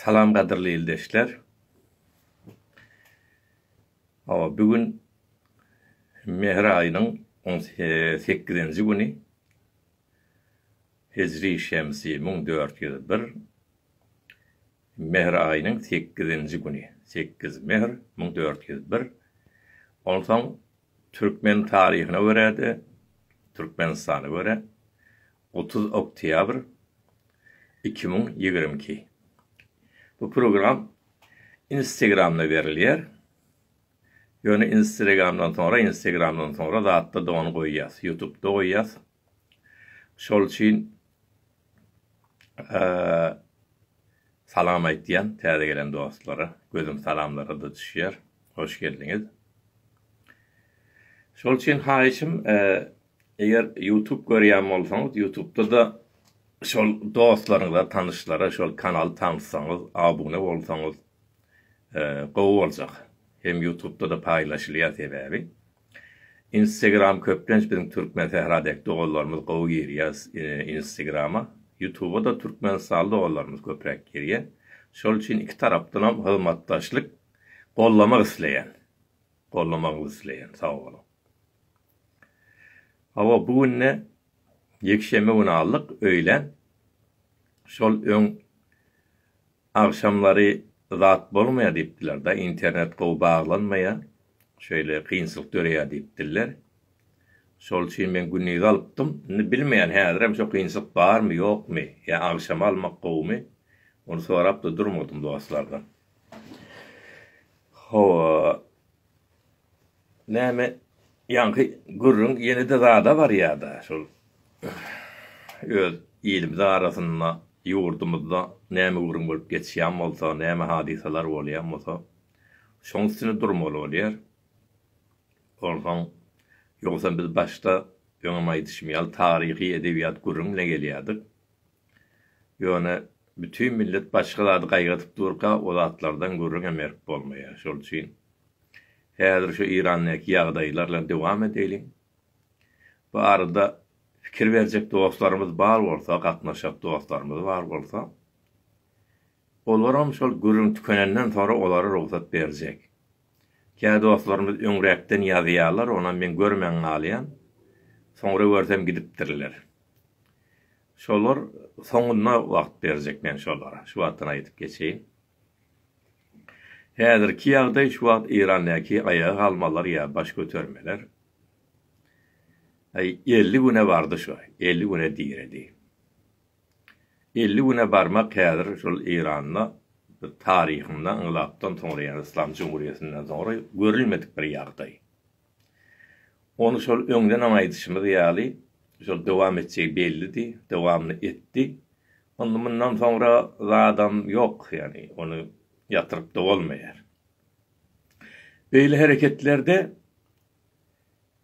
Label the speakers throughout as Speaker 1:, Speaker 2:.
Speaker 1: Salam gaderli ildeşler. Bugün Mehr ayının 18-nji güni Hicri Şemsi 1401 Mehr ayının 8-nji güni 8 Mehr 1401 ondan Türkmen tarihine göre Türkmenistan'a göre 30 Oktyabr 2022. Bu program Instagram'da veriliyor. Yani Instagram'dan sonra da hatta da onu koyacağız. YouTube'da koyacağız. Şol için salam aytdiyan täze gelen dostlara, gözüm salamlara da düşüyor. Hoş geldiniz. Şol için haýyşym eger YouTube görýän bolsaňyz, YouTube'da da şol dostlarınızla, tanışlara şol kanal tanıtsanız, abone bolsaňyz gowy boljak. Hem YouTube'da da paylaşılýar sebäbi. Instagram köplenç bizim Türkmen Sehradek dogallarımız gowy girýär Instagram'a. YouTube'a da Türkmen sally dogallarımız köprek girýär. Şol için iki tarapdan hem hizmetdaşlyk gollamak isleýän. Sağ olun. Hava bugün yekşeme günü aldık öğlen. Şol ön akşamları zat bolmaya dipdiler da internet gowy bağlanmaya şöyle kıyınçylyk döreýär dipdiler. Şol için men günnizi alypdym. Bilmeýän häzirem şo kıyınçylyk barmy ýokmy? Ya akşam almak gowmy? Onu sorap da durmadym dostlardan. Näme ýanky gurrun ýene-de zada var ýa-da şol öz ilimiz arasynda ýurdumyzda näme gurrun bolup geçýän bolsa, näme hadisalar bolýan bolsa, şoň üstüne durmaly bolýar. Ondan ýoksa biz başda ýöňe aýdyşmaýal taryhy edebiýat gurrun bilen gelýärdik. Ýöne bütün millet başgalary gaýgatyp durka o zatlardan gurrun emerk bolmaýar. Şol üçin häzir şu İrandaky ýagdaýlarla dowam edelim. Bu arada fikir berjek dostlarımız bar bolsa, gatnaşak dostlarımız bar bolsa, olaram şol gurrun tükenenden sonra olary ruhsat berjek. Kä dostlarymyz öňrekden ýazýarlar, ona men görmän galýan. Soňra görsem gidipdirler. Şolar soňuna wagt berjek men şolara. Şu wagtyny aýdyp geçeýin. Häzirki ýagdaý şu wagt İrandaky aýaga almalar ýa baş götermeler. 50 güne vardı şu. 50 güne diredi. 50 güne barmak häzir şol İran'da tarihinde ıngılaptan sonra yani İslam Cumhuriyetinden sonra görülmedik bir ýagdaý. Onu şol öňden aýdyşymyz ýaly şol dowam etjek bellidi, dowamly etdi. Ondan sonra adam yok yani onu yatırıp da bolmaýar. Beýle hereketlerde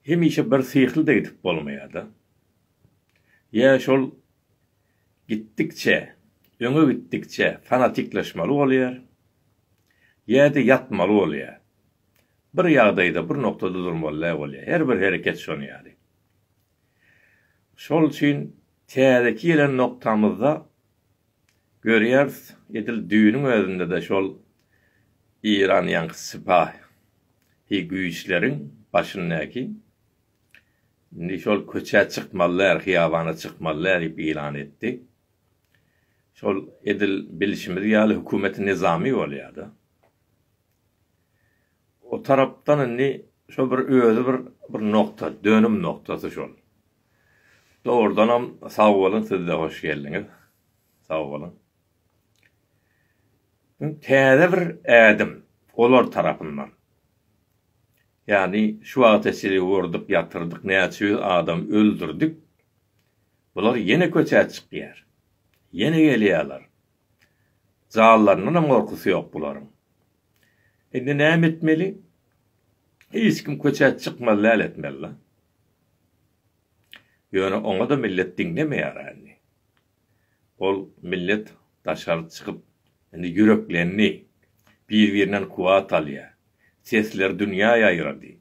Speaker 1: hemişe bir syhly da gidip bolmaýar da. Ya şol gitdikçe, öňe gitdikçe fanatikleşmeli bolýar. Ýa-da yatmaly bolýar. Bir ýagdaýda, bir noktada durmaly bolýar. Her bir hereket şonu ýaly. Şol üçin täzeki gelen noktamyzda görýäris, edil düýünüň özünde de şol İran ýanky sypah güýçleriň başyndaky şol köçe çykmalar, hiyabana çykmalar diýip elan etdi. Şol edil bilişimiz ýaly hökümet nizamy bolýardy. O tarapdan şol bir özü bir nokta, dönüm noktası şol. Doğrudan ham sağ bolun, siz de hoş geldiňiz. Sağ bolun. Täze bir ädim olar tarapyndan. Yani şu atesili vurdup yatırdık, näçe adam öldürdük. Bular yine köçe çykýar. Yine gelýärler. Zallaryndan gorkusy ýok bularyň. Endi näme etmeli? Hiç kim köçe çykmaly etmeli. Ýöne oňa da millet diňlemeýär ýani. Ol millet daşary çykyp endi yüreklenni bir-birinden kuwat alýar. Sesler dünýäýe aýrady.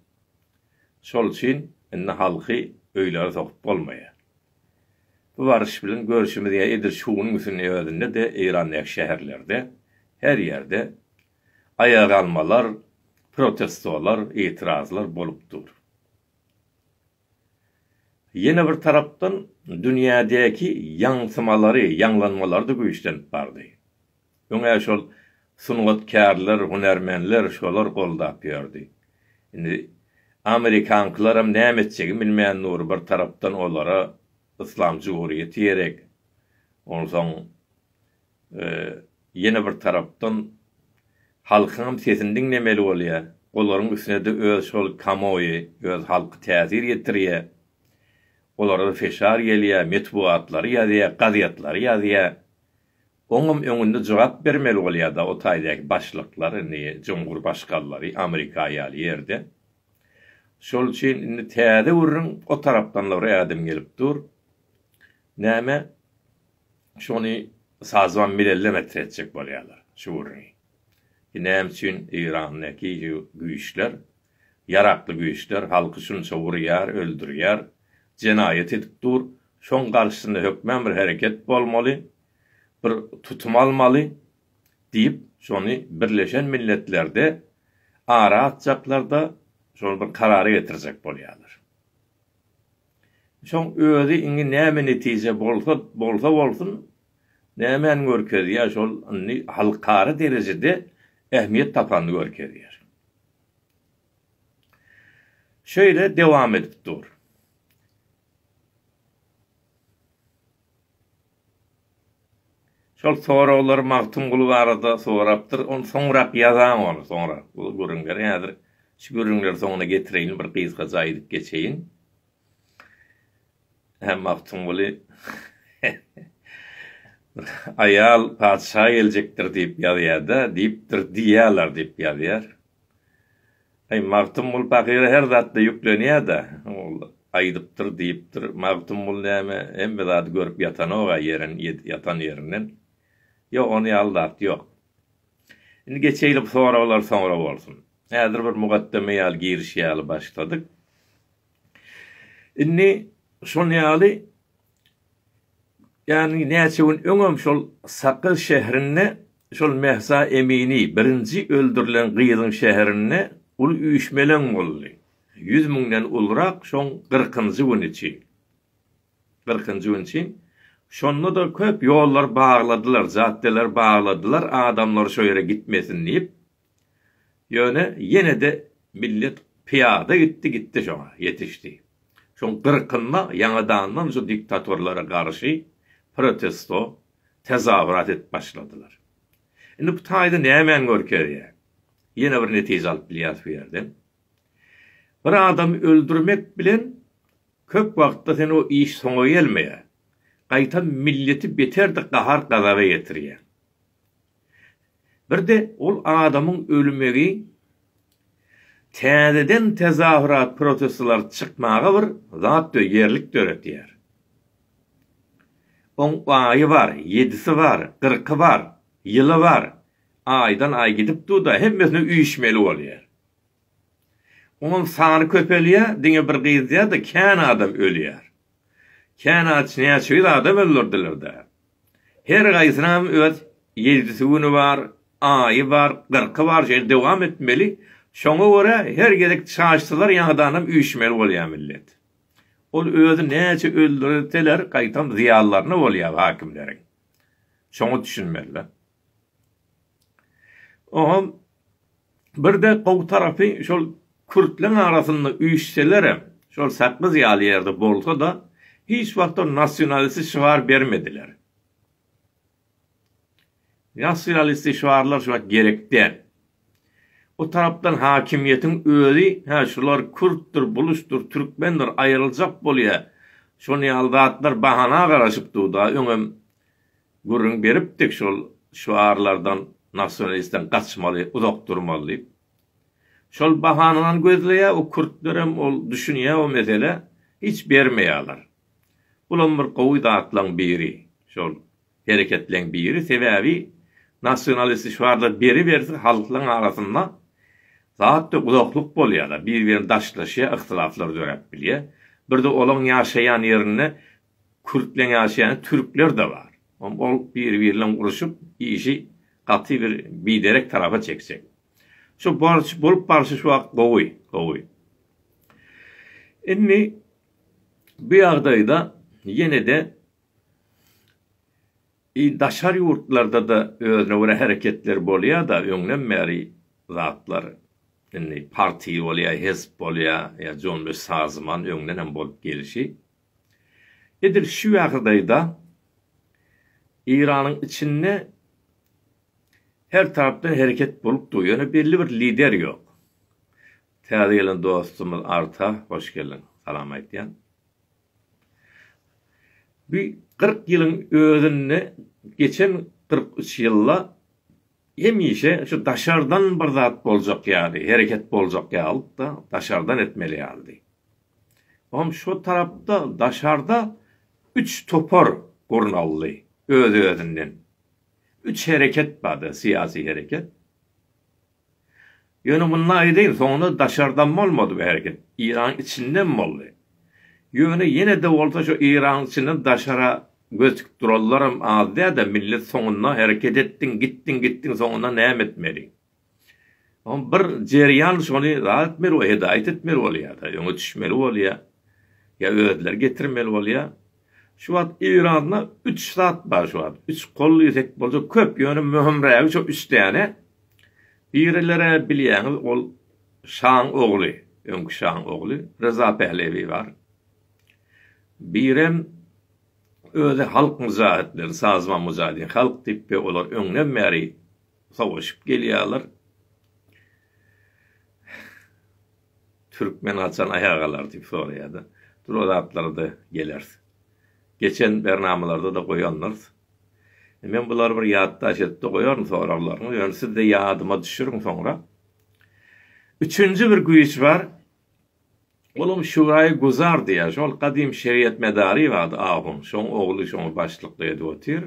Speaker 1: Şol üçin indi halky öýlere sokup bolmaýar. Bu barış bilen görüşimiz ýa edir şuňyň üstüne ýöňünde de Irandaky şäherlerde her yerde ayağa kalmalar, protestolar, itirazlar bolup dur. Yine bir taraftan dünyadaki yansımaları, yanlanmaları da güýçlenip bardy. Öňe şol sungatkarlar, hunermenler şolar goldap ýerdi. Indi Amerikanklaram näme etjegi bilmeýän nur bir tarapdan olara İslam Cumhuriyeti diyerek, ondan yine bir taraptan halkyň sesini dinlemeli bolýar. Olaryň üstüne de öz şol kamoýy, öz halky täsir ýetirýär. Olara feşar gelýär, metbuatlary ýazýar, gazetlary ýazýar. Oňam öňünde jogap bermeli bolýar da o taýdaky başlyklar, Cumhur başkanlary Amerika ýaly ýerde. Şol üçin indi täze urun o tarapdanlar ýadym gelip dur. Näme? Şonu sazwan milelleme etjek bolýarlar. Şu urun. Näme üçin İrandaky güýçler, yarakly güýçler halky şunça urýar, öldürýär, jenaýet edip dur. Şoň garşysynda hökmen bir hereket bolmaly, bir tutum almaly diýip şonu Birleşen Milletlerde ara atjaklarda şol bir karary getirjek bolýarlar. Şoň özü iňi näme netije bolsa näme görkezýär şol halkara derejede ähmiýet tapandy görkezýär. Şöyle devam edip dur. Şol soralar Magtym Guly barada sorapdyr, onu soňra ýazan onu soňra. Bu görüňler ýadyr. Şu görüňler soňuna getireýin, bir gyzga jaýdyp geçeýin. Hem Magtym Guly ayal padşah geljekdir diýip ýazýar-da, diýipdir diýýärler diýip ýazýar. Magtym Guly pakyra her zatda ýüklenýär-da, aýdypdyr diýipdir. Magtym Guly näme hem bir zat görüp ýatan oga ýatan ýerinden. Yok onu aldat, yok. Şimdi geçeýlik soňra bolsun. Häzir bir mugaddeme ýaly giriş ýaly başladyk. Indi şol ýaly yani näçe gün öňem şol Sakıl şäherine şol Mehsa Emini birinci öldürülen gyýylyň şäherine ul üýşmelen boldy. 100 000den ulrak şoň 40-njy gün içi. 40-njy gün içi şonda da köp ýollar bagladylar, jatdeler bagladylar, adamlar şo ýere gitmesin diýip. Ýöne ýene de millet piýada gitti şoňa, ýetişdi. Şoň 40-nda ýangadandan şu diktatorlara garşy protesto, tezahürat et başladylar. Indi bu taýda näme görkezýär? Ýene bir netije alyp bilýär bu ýerden. Bir adamy öldürmek bilen köp wagtda sen o iş soňa gelmeýär. Gaýta milleti beterdi gahar gazaba getirýär. Bir de ol adamyň ölümegi täzeden tezahürat protestolar çykmaga bir zat ýerlik döretýär. On aýy var, 7-si var, 40-y var, ýyly var. Aýdan aý gidip durda hemmesine üýşmeli bolýar. Onun sany köpelýär, diňe bir gyzýar da kän adam ölýär. Kän näçe adam öldürdiler de. Her gaýsynam öz 7-si güni var, aýy var, 40-y var, şeýle dowam etmeli. Şoňa görä her gerek çaşdylar ýa-da üýşmeli bolýar millet. Ol özü näçe öldürdiler, gaýtam ziýallaryna bolýar hakimleriň. Şoňa düşünmeliler. Oňam bir de gowy tarapy şol Kürtler arasynda üýşselerem, şol Sakmyz ýaly ýerde bolsa da hiç wagtda nasionalist şuar bermediler. Nasionalist şuarlar şu wagt gerekdi. O tarapdan hakimiyetin özü, şular Kürtdür, Buluşdur, Türkmendir, aýryljak bolýar. Şonu aldatlar bahana garaşyp durda, öňem gurrun beripdik şol şuarlardan nasionalistten kaçmaly, uzak durmaly. Şol bahanadan gözleýär, o Kürtlerem ol düşünýär o mesele hiç bermeýärler. Bulan bir gowy datlaň biri, şol hereketleň biri sebäbi nasionalist şuarlar beri berse halklaryň arasynda zatda uzaklyk bolýar, bir-birini daşlaşýar, ihtilaflar dörep bilýär. Bir de olaň ýaşaýan ýerine Kürtler ýaşaýan Türkler de bar. Ol bir-biriyle uruşup işi katı bir derek tarafa çekecek. Şu barış bolup barışı şu an gowy. Inni bir agdayda yine de daşar yurtlarda da özüne göre hareketler bolýar da öňlenmeri zatlar. Inni parti bolýar, hezb bolýar, ya jonly sazman öňlen hem bolup gelişi. Edir şu wagtda İran'ın içinde her taraftan hareket bolup duruyor. Belli bir lider yok. Täze gelen dostumuz Arta, hoş geldin. Salam aýtýan. Bir 40 yılın özünde geçen 43 yılla hemişe şu daşardan bir zat boljak ýaly, hareket boljak ýalyp da daşardan etmeli ýaly. Ama şu tarafta daşarda 3 topar gurnaly özünden. 3 hareket bardy, siyasi hareket. Ýöne bundan aýdyn, soňra daşardan bolmady bu hareket. İran içinden boldy. Ýöne ýene de bolsa şu İran içinden daşara gözüküp durarlarym azda da millet soňuna hareket ettin, gittin soňuna näme etmeli. Ama bir jerýan şonu rahat etmeli, hedayet etmeli bolýar da, ýöne düşmeli bolýar. Ya öýdler getirmeli bolýar. Şu wagt İran'da 3 saat bar şu wagt. 3 kolly ýetek bolsa köp ýöne möhümrägi şu 3 täne. Birilere bilýäňiz ol Şahın ogly, öňkü Şahın ogly Reza Pehlevi bar. Birem öze halk müzahatleri, sazman müzahidin, halk tipi olar öňden bäri savaşyp gelýärler. Türkmen açan ayagalar tip soraýardy. Durodatlarda geler. Geçen bernamalarda da koyanlar. Men bular bir ýatdaş etdi goýarym soralarny. Ýöne siz de ýadyma düşürüň soňra. Üçüncü bir güýç bar. Olum Şurayı Guzar diye, şol kadim şeriat medari vardı ağın, şon oğlu şon başlıklı edip otur.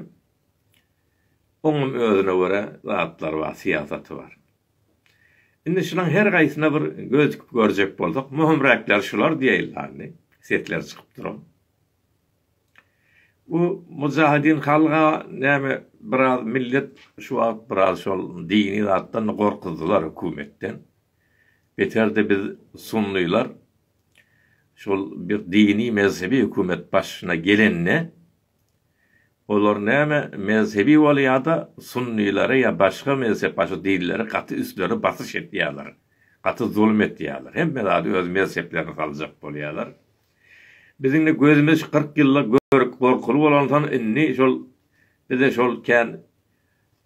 Speaker 1: Onun özüne göre zatlar var, siyasatı var. Indi şunun her gaýsyna bir göz görjek bolsak, möhümräkler şular diýilýärni, setler çykyp duran. Bu mujahidin halga näme biraz millet şu wagt biraz şol dini zatdan gorkudylar hökümetten. Beterde biz sunnylar şol bir dini mezhebi hükümet başına gelenne olar näme mezhebi bolýarda sunnilara ya başga mezhep başga dinlere katı üstlere basış etýärler. Katı zulm etýärler. Hemme zady öz mezheplerini kaljak bolýarlar. Biziň de gözümüz 40 ýylla gorkulu bolandan inni şol bize şol kän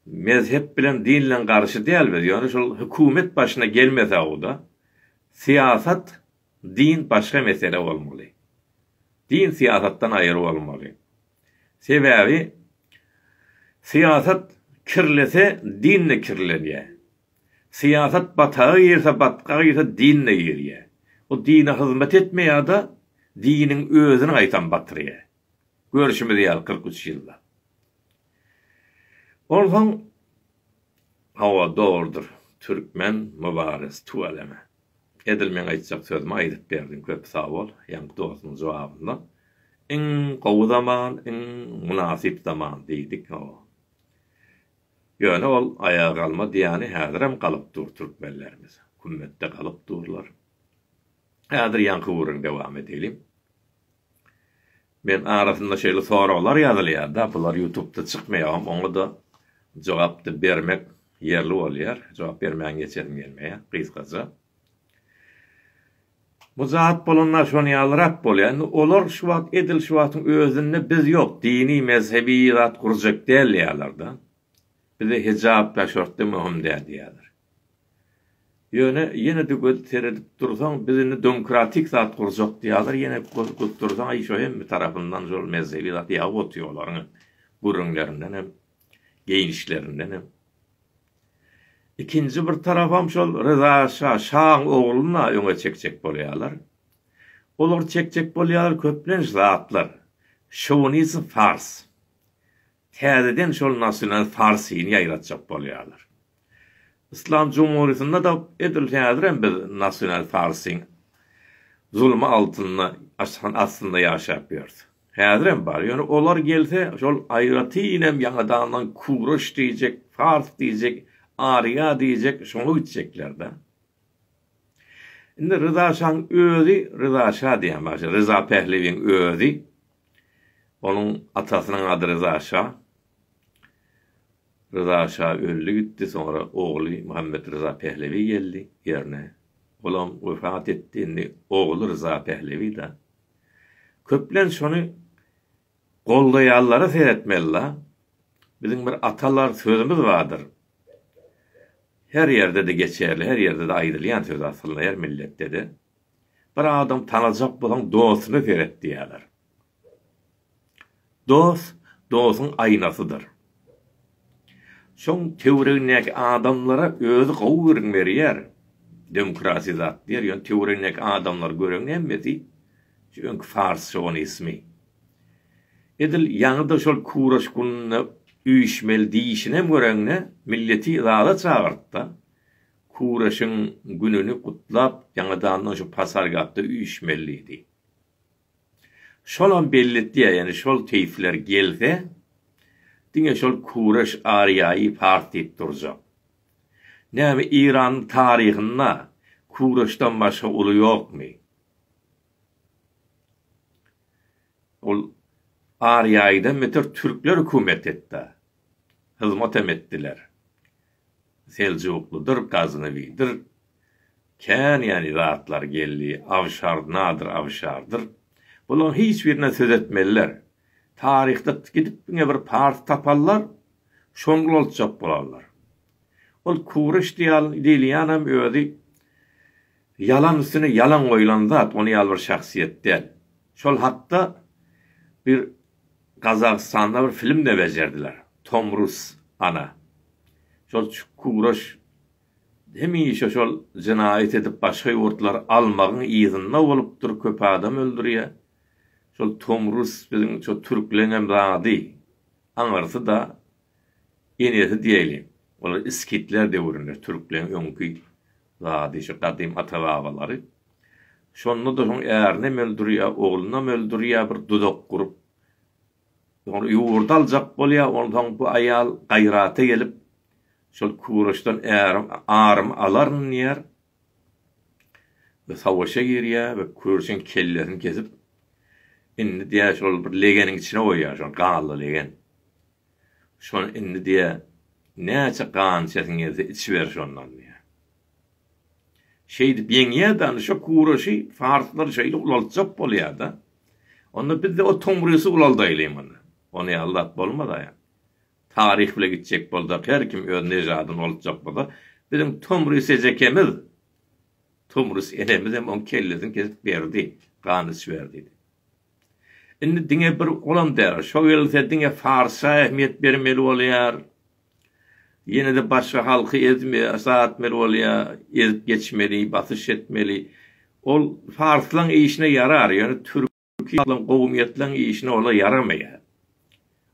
Speaker 1: mezhep bilen dinle garşy dälbir. Ýöne şol hükümet başına gelmese o da siyasat din başka mesele olmalı. Din siyasattan ayrı olmalı. Sebebi siyasat kirlese dinle kirlenýär. Siyasat batağı yerse batkağı yerse dinle yerýär. O dine hizmet etmeýär da dinin özüni aýtan batyrýar. Görüşümüz ýaly 43 ýylda. Ondan hawa doğrudur. Türkmen mübarez tualeme. Edilmeň aýtjak sözüme aýdyp berdim köp sag bol. Ýa-ni dostumyň jogabynda. En gowy zaman, en munasip zaman diýdik o. Ýöne ol ayağa kalma diýany häzirem kalyp dur türkmenlerimiz. Hükümetde kalyp durlar. Häzir ýanky wurun dowam edelim. Men arasynda şeýle soralar ýazylýar da, bular YouTube'da çykmaýar, oňa da jogap bermek yerli bolýar. Jogap bermäň geçerim gelmeýär, gysgaça. Bu zat bolanlar şonu ýalrap bolýar. Olar şu wagt edil şu wagtyň özünde biz ýok, dini mezhebi zat kurjak dälýärler da. Bize hijab taşortdy möhüm diýerler. Ýöne de göz teredip dursaň bizini demokratik zat kurjak diýerler. Ýene göz dursaň aý şo hem tarapyndan şol mezhebi zat ýagyp otýarlar. Gurunlaryndan hem geyinişlerinden hem. İkinci bir tarafam şol Reza Şah'ın oğluna öňe çekjek bolýarlar. Olar çekjek bolýarlar köplen zatlar. Şowunizm Fars. Täzeden şol nasyonal Farsyny ýaýratjak bolýarlar. İslam Cumhuriyetinde da edilýärdir biz nasyonal Farsyň zulma altynda aslında ýaşap ýördi. Häzirem bar. Ýöne olar gelse şol aýraty inem ýaňadan kuraş diýjek Fars diyecek, Arya diyecek, şonu gidecekler de. Şimdi Rıza Şah'ın özü, Rıza Şah diyen başlar. Rıza Pehlevi'nin özü. Onun atasının adı Rıza Şah. Rıza Şah öldü gitti, sonra oğlu Muhammed Rıza Pehlevi geldi yerine. Olam vefat ettiğinde oğlu Rıza Pehlevi de. Köplen şonu gollayanlara seyretmeliler. Bizim bir atalar sözümüz vardır. Her yerde de geçerli, her yerde de ayrılayan söz aslında her millette de. Bir adam tanacak bulan doğusunu seyret diyorlar. Doğusun aynasıdır. Şon teoretik adamlara özü qowurun veriyer. Demokrasi zat diyor. Yani teoretik adamlar görünmedi. Çünkü Farsça onun ismi. Edil yanıda şol kuraş kunna üyüşmel diyişine görünne milleti zada çağırtta. Kuraşın gününü kutlap yanıdan şu pasargatda üyüşmelliydi. Şolan belletti yani şol teyfler gelse dine şol Kuraş Arya'yı parti duracak. Näme İran tarihinde Kuraş'tan başka ulu yok mu? Ol Arya'yı meter Türkler hükümet etti. Hizmet ettiler. Selçukludur, Gaznevi'dir. Kän yani rahatlar geldi. Avşar, nadir avşardır. Bunun hiçbirine söz etmeliler. Tarihte gidip bir parti taparlar, şoňul olacak bolarlar. Ol Kuraş diýilýän özi yalan üstüne yalan koyulan zat, onu yalvar şahsiyet değil. Şol hatta bir Kazakistan'da bir film de becerdiler. Tom Rus ana. Şol Kuraş hemişe şol cinayet edip başka yurtlar almağın izinna olupdur, köp adam öldürüyor. Şol Tom Rus bizim şol Türklerin radi. Anarsı da yeniyeti diyelim. Olar iskitler de vurunlar. Türklerin önkü radi, şu kadim atavaları. Şonda da şon eğerine öldürüyor, oğluna öldürüyor, bir dudak kurup. Onu yurda alacak bolya, ondan bu ayal gayrata gelip şol Kuraş'tan ağrım aların yer ve savaşa giriyor ve Kuraş'ın kellerini kesip inni diye şol bir legenin içine koyuyor, şol kanallı legen. Şol inni diye näçe kan çetin gelse içiver şondan diye. Şeydi biyeňýärden şu Kuraşy Farslar şeýle ulalacak bolýarda. Onda biz de o tomruýusy ulaldaýlymy. Onu Allah bolmada ya. Tarih bile gidecek boldak, her kim öz nejadyn olacak bolda. Bizim tomruýy sejekemiz. Tomrus enemiz hem on kellesini kesip berdi, kan içiverdi. Indi diňe bir olan der, şo ýerde diňe Farsça ähmiýet bermeli bolýar. Yine de başka halkı ezmeli bolýar, ezip geçmeli, batış etmeli. Ol Farslan işine yarar, yani Türkiýe gowmiýetlaryň işine ola yaramayar.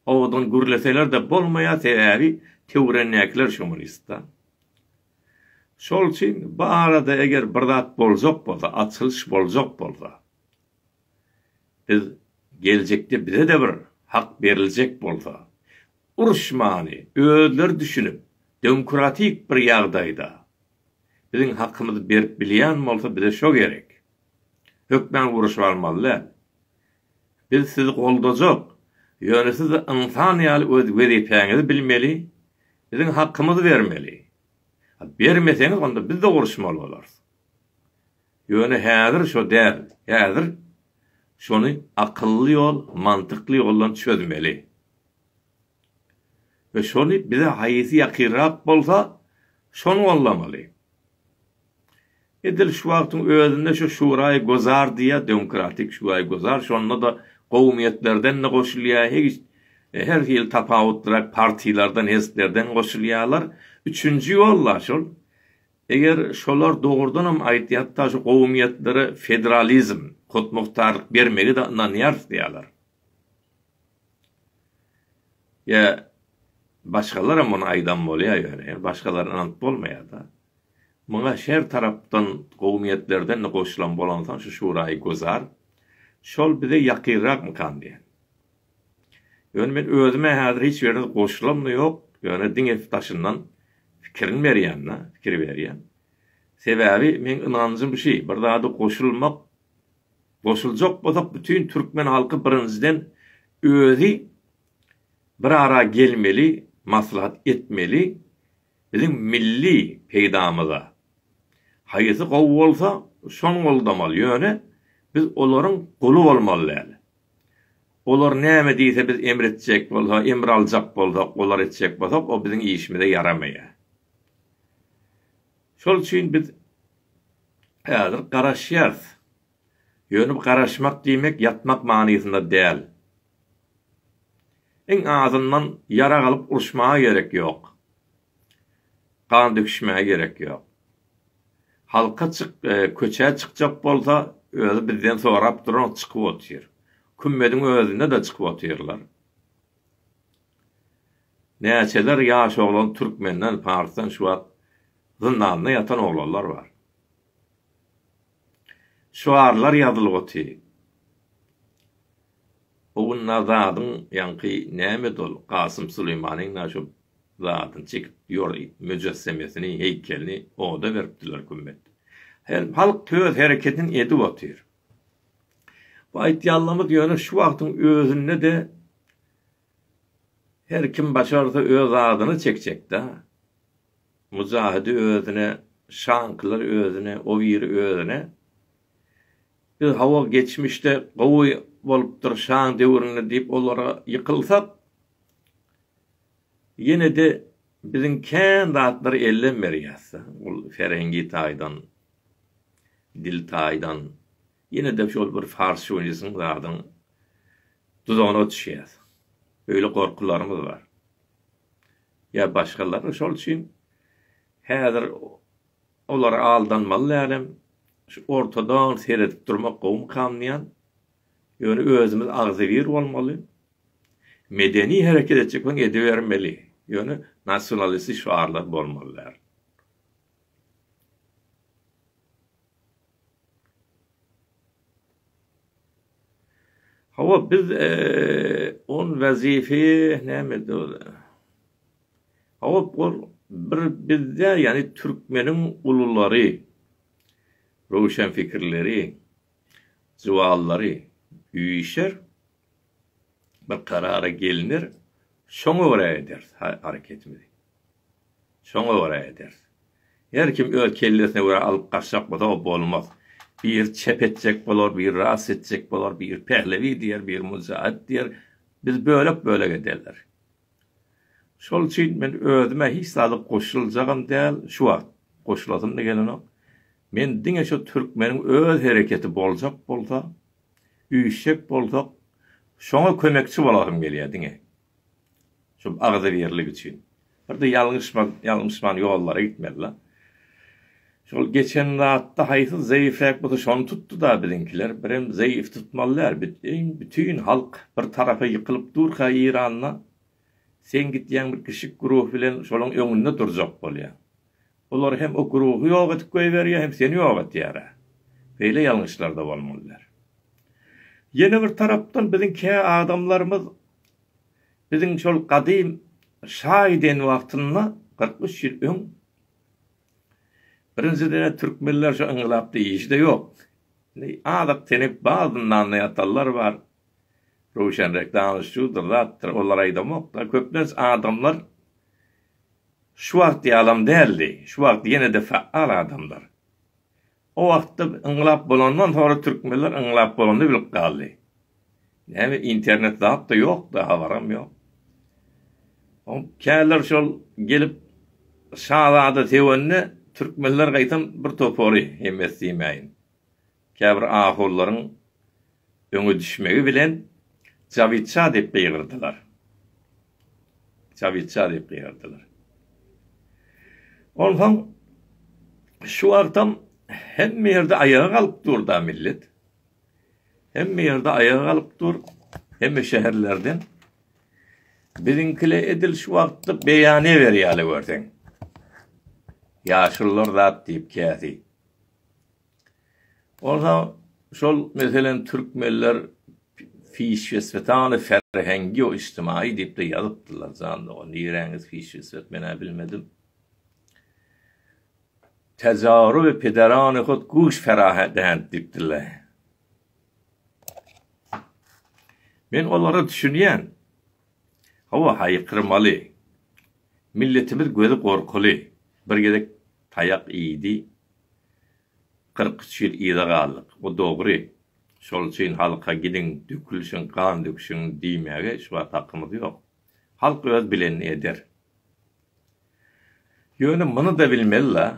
Speaker 1: Odan gürleseler de bolmaýar, täri teorenekler şomunista. Şol için bu arada eger bir zat boljak bolsa, açılış boljak bolsa, biz gelecekte bize de bir hak berilecek bolsa, uruşmany, özler düşünüp, demokratik bir ýagdaýda bizim hakkımızı berip bilýän bolsa bize şo gerek. Hökmen uruşup almaly. Biz sizi goldajak, ýöne siz insan ýaly öz wezipeňizi bilmeli, bizim hakkımızı vermeli. Bermeseňiz onda biz de uruşmaly bolarys. Ýöne häzir şo däl, häzir şonu akıllı ýol, mantykly ýoldan çözmeli. Ve şonu bize haýysy ýakyrrak bolsa, şonu gollamaly. Edil şu wagtyň özünde şu şuraý gozar diýe, demokratik şuraý gozar, şonda da gowmiýetlerden de goşulýar, her ýyl tapawutdyrak partiýlardan, hezplerden goşulýarlar. Üçüncü ýollar şol. Eger şolar dogrudan hem aýtýatda şu gowmiýetlere federalizm, kutmuktarlyk bermegi de inanýar diýerler. Ya başkalar hem onu aýdan bolýar ýöne, başkalar inanıp bolmaýar da. Muňa şer tarapdan gowmiýetlerden goşulan bolansan şu şuraý gozar, şol bize ýakyrrak mykan diýen. Ýöne men özüme häzir hiç ýerde goşulam ýok. Ýöne diňe taşyndan fikirin berýänler, fikir berýän. Sebäbi men inancym bir şey, bir zady goşulmak, goşuljak bolsak bütün türkmen halky birinciden özi bir ara gelmeli, maslahat etmeli, bizim milli peýdamyza. Haýsy gowy bolsa, şoň goldamaly ýöne biz olaryň goly bolmaly. Olar näme diýse biz emretjek bolsa, emir aljak bolsak, olar etjek bolsak, o biziň işimize yaramaýar. Şol üçin biz häzir garaşýar. Ýöne garaşmak diýmek ýatmak manysynda däl. Eň azyndan yara galyp uruşmaga gerek ýok. Kan döküşmäge gerek ýok. Halka köçe çykjak bolsa, özü bizden sorap duran çykyp otyr. Kümmediň özünde de çykyp otyrlar. Näçeler ýaş oglan türkmenden, parsdan şu wagt zyndanda ýatan oglanlar bar. Şuarlar ýazylyp otyr. Ogun nazadyň ýanky näme dol Kasım Süleýmanyň näşe zadyň çekip ýor müjessemesini, heykelini oda beripdiler kümmet. Her halk töz hereketini edip otyr. Bu aýtýanlamy ýöne şu wagtyň özünde de her kim başarsa öz adyny çekjek-de. Mujahidi özüne, şanklar özüne, o ýeri özüne. Biz hawa geçmişde gowy bolupdyr şan döwründe diýip olara ýykylsak, ýene de biziň kän zatlary ellenmerýärse, ol ferengi taýdan, dil taýdan, ýene de şol bir farsy oýnasyň zadyň duzagyna düşýär. Öyle korkularymyz var. Ya başgalar şol üçin häzir olara aldanmaly. Şu ortadan seyredip durmak gowum kamlayan, ýöne özümiz agzybir bolmaly. Medeni hereket etjek we edebermeli. Ýöne nasionalist şuarlar bolmalylar. Hawa biz on wazife näme dol? Hawa bir bizde yani türkmenin ululary, roşan fikirleri, zuwallary üýşer, bir karara gelinir, şoňa görä eder hareketimizi. Şoňa görä eder. Her kim öz kellesine görä alyp gaçjak bolsa o bolmaz. Bir çepetjek bolar, bir ras etjek bolar, bir pehlevi diýer, bir muzahid diýer. Biz böyle giderler. Şol üçin men özüme hiç salyp goşuljagan däl, şu wagt goşulasym diýenim. Men diňe şu türkmeniň öz hereketi boljak bolsa, üýşek bolsak, şoňa kömekçi bolarym gelýär diňe. Şu agzybirlik üçin. Bir de ýalňyşman ýollara gitmeliler. Şol geçen zatda haýsy zäiflik bolsa şonu tutdu da bilinkiler. Birem zäif tutmalylar. Bütün halk bir tarafa ýykylyp durka İranna. Sen gitýän bir kişik guruh bilen şolaň öňünde durjak bolýar. Olar hem o guruhy ýok etip goýberýär, hem seni ýok etýär. Beýle ýalňyşlar da bolmalylar. Ýene bir tarapdan biziň kä adamlarymyz biziň şol gadym şaýden wagtynda 43 ýyl öň birinjide türkmenler şu ıňylapdy işde ýok. Adak tenip bazyndan ýatallar bar. Roşan reklam şudur zatdır, olar aýdamak da köpden adamlar şu wagt ýalam däldi. Şu wagt ýene de faal adamlar. O wagtda ıňylap bolandan sonra türkmenler ıňylap bolany bilip galdy. Näme internet zat da ýok da habaram ýok. O käler şol gelip şahada tewenne türkmenler gaýtan bir topary emes diýmeýin. Käbir ahurlaryň öňe düşmegi bilen Javitça dep beýirdiler. Javitça dep beýirdiler. Ondan şu wagtam hemme ýerde ayağa galyp durda millet. Hemme ýerde ayağa galyp dur, hemme şäherlerden. Bizinkile edil şu wagtda beýany berýärler görseň. Ýaşyllar zat diýip käsi. Ondan şol meselen türkmenler fişvesvetanı ferhengi o içtimai deyip de yazıptılar zanlı o nirengiz fişvesvet mena bilmedim. Tezarü ve pederanı kod kuş ferahedend deyipdiler. Ben onlara düşünüyen hava haykırmalı. Milletimiz gözü korkulu. Bir gedek tayak iyiydi. 43 yıl iyide kaldık. O doğru. Şol için halka gidin, dökülüşün, kan döküşün diýmäge şu takımız yok. Halk öz bilenini eder. Yönü bunu da bilmeliler.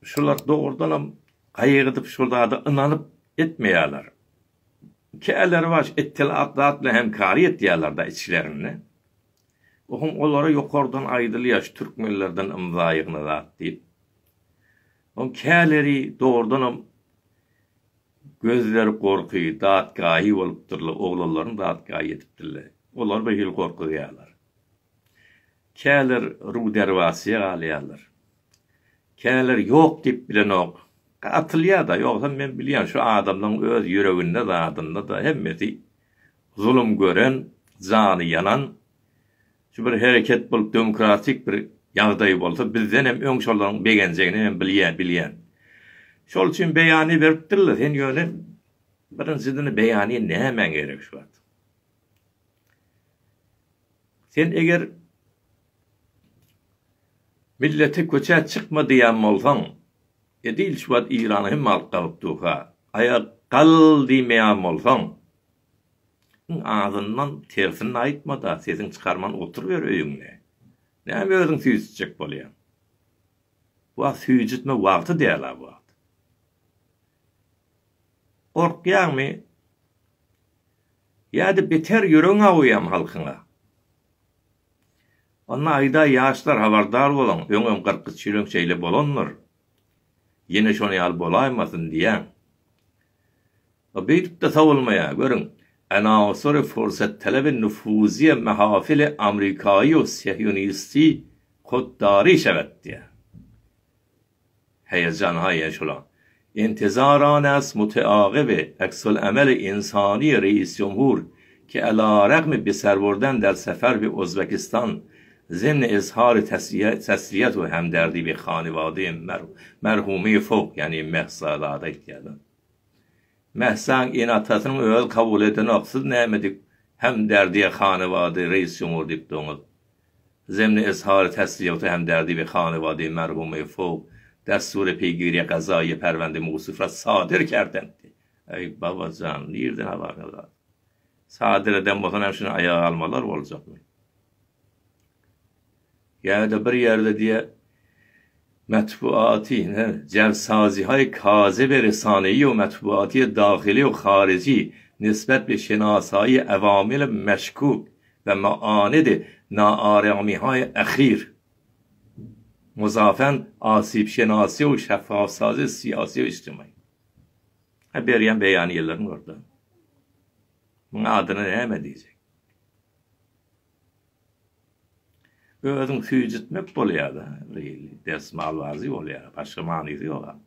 Speaker 1: Şular doğrudan gaýgydyp şurada da inanıp etmeýärler. Käler baş ettilatla hemkari etdiýärler da içlerini. Oğum olara yokardan aýdylýar Türkmenlerden imzaýygyny zat diýip. On käleri doğrudan gözleri korkuyu, daatgahi olupdurlar, oğlanların daatgahi etipdirler. Olar bir hil korkuyalar. Käler ruh dervasiye galyalar. Käler yok dip bilen ok. Atılya da yoksa ben bilýän şu adamdan öz yüreginde zatında da hemmeti zulüm gören, zany yanan şu bir hareket bolup demokratik bir ýagdaý bolsa bizden hem öňşolaryň begenjegini hem bilýän. Şol için beýany beripdirler. Sen ýöne birinciden beýany näme gerek şu wagt. Sen eger milleti köçä çykma diýen bolsaň, edil şu wagt İrany hem alyp galypdyka, aýa gal diýmeýän bolsaň, ağzından tersini aýtma da sesin çykarman oturuver öýüňde. Näme özüň süýjek bolýan? Bu süýjitme wagty diýerler bu. Korkýarmy? Ýa-da beter ýüregiňe aýýam halkyňa. Onda aýda ýaşlar habardar bolan, öňem 43 ýylyň şeýle bolanlar. Ýene şonu ýal bolaýmasyn diýen. O beýip de sawulmaýa, görüň. Anasır fırsat talebi nüfuziye mehafili Amerikayı o Sihyonisti koddari şevet diye. Heyecan yaşalan. İntizaran as muteaqibi eksul emel insani reis cumhur ki ala ragmi bir servordan der sefer bir Özbekistan ضمن اظهار تسلیت و همدردی به خانواده مرحومه فوق yani mehsadada ihtiyacı. Mehsan inatasının özel kabul eden aksız neymedik hemderdiye xanivade reis cumhur deyip doğuz. Zemni izhar tesliyatı hemderdi ve xanivade merhume fوق destur peygiriye qazayı pervende musifra sadir kerdendi. Ey babacan nereden haber kadar? Sadir eden bakın hemşine ayağa almalar olacak mı? Yani da bir yerde diye metbuati, cevsazihay kaze ve resaneyi o metbuati dahili o harici nispet به شناسایی عوامل مشکوک و معاند ناآرامی‌های اخیر مضافاً آسیب شناسی و شفاف سازی siyasi ve اجتماعی. Beryan beyaniyelerin orada. Bunun adını ne diyecek? Özün süýjitmek bolýar da, desmal wazy bolýar, başga manyzy ýok.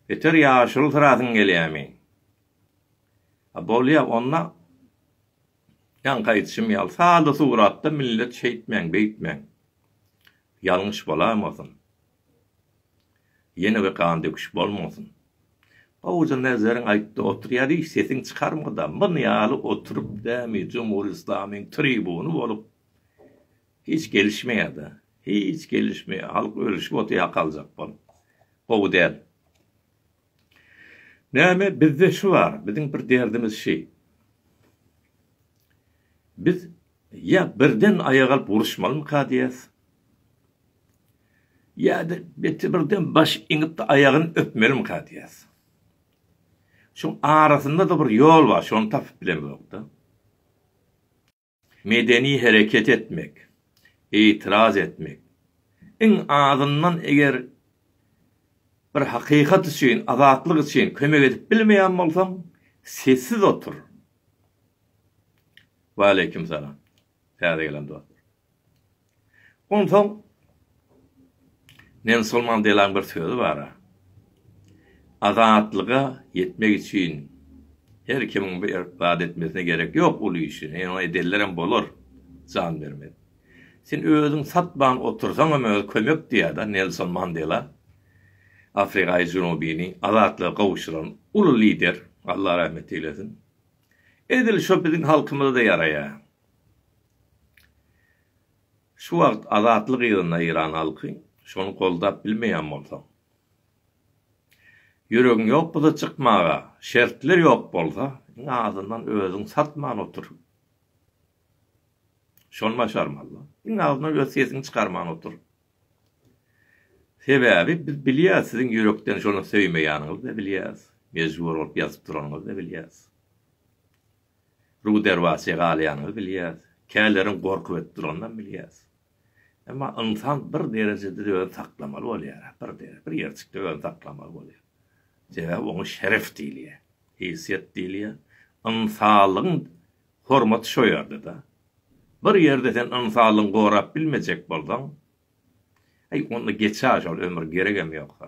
Speaker 1: Eter ýaşyl taratyň gelýärmi? Bolýar onna ýan gaýtşym ýal, salda suratda millet şeýtmeň, beýtmeň. Ýalňyş bolarmasyn. Ýene bir kan döküş bolmasyn. Oğuzun nezlerin aýtdy oturýary, sesin çykarmada, bunu ýaly oturup dämi Cumhur İslamyň tribunu bolup hiç gelişmeýärdi. Hiç gelişmeýär. Halk ölüşip otuya kaljak bol. O der. Näme bizde şu var, bizim bir derdimiz şey. Biz ya birden ayağa alyp uruşmaly kadiyas. Ya da birden baş iňip ayagyny öpmeli kadiyas. Şun arasında da bir yol var, şunu tapıp bilemiyok da. Medeni hareket etmek, itiraz etmek. En ağzından eğer bir hakikat için, azatlık için kömek edip bilmeyen olsam, sessiz otur. Ve aleyküm selam. Fâde gelen dua. Ondan, Nelson Mandela'nın bir sözü var ha. Azatlığa yetmek için Her kimin bir vaat etmesine gerek yok ulu işini. Yani o edellerim bolur. Can vermedi. Sen özün satman otursan ama kömek diye da Nelson Mandela Afrika Cunubini azatlığa kavuşturan ulu lider, Allah rahmet eylesin. Edil şu bizim halkımızda da yaraya. Şu vakt azatlık yılına İran halkı, şunu koldap bilmeyen olsam. Yüreğin yok bu da çıkmağa, şertler yok bolsa, ağzından özün satman otur. Şonu başarmalı. Ağzından öz sesini çıkarman otur. Sebebi biz biliyoruz sizin yürekten şunu sevmeyanınızı da biliyoruz. Mecbur olup yazıp duranınızı da biliyoruz. Ruh dervasiye galayanınızı biliyoruz. Kâlerin korku ettiranından biliyoruz. Ama insan bir derecede de ön saklamalı oluyor. Bir yerçikte ön saklamalı oluyor. Cevap onu şeref değil, haysiyet değil. İnsanlığın hormatı şu yerde da. Bir yerde sen insanlığın korap bilmeyecek boldan, onu geçer şol ömür geregem yok.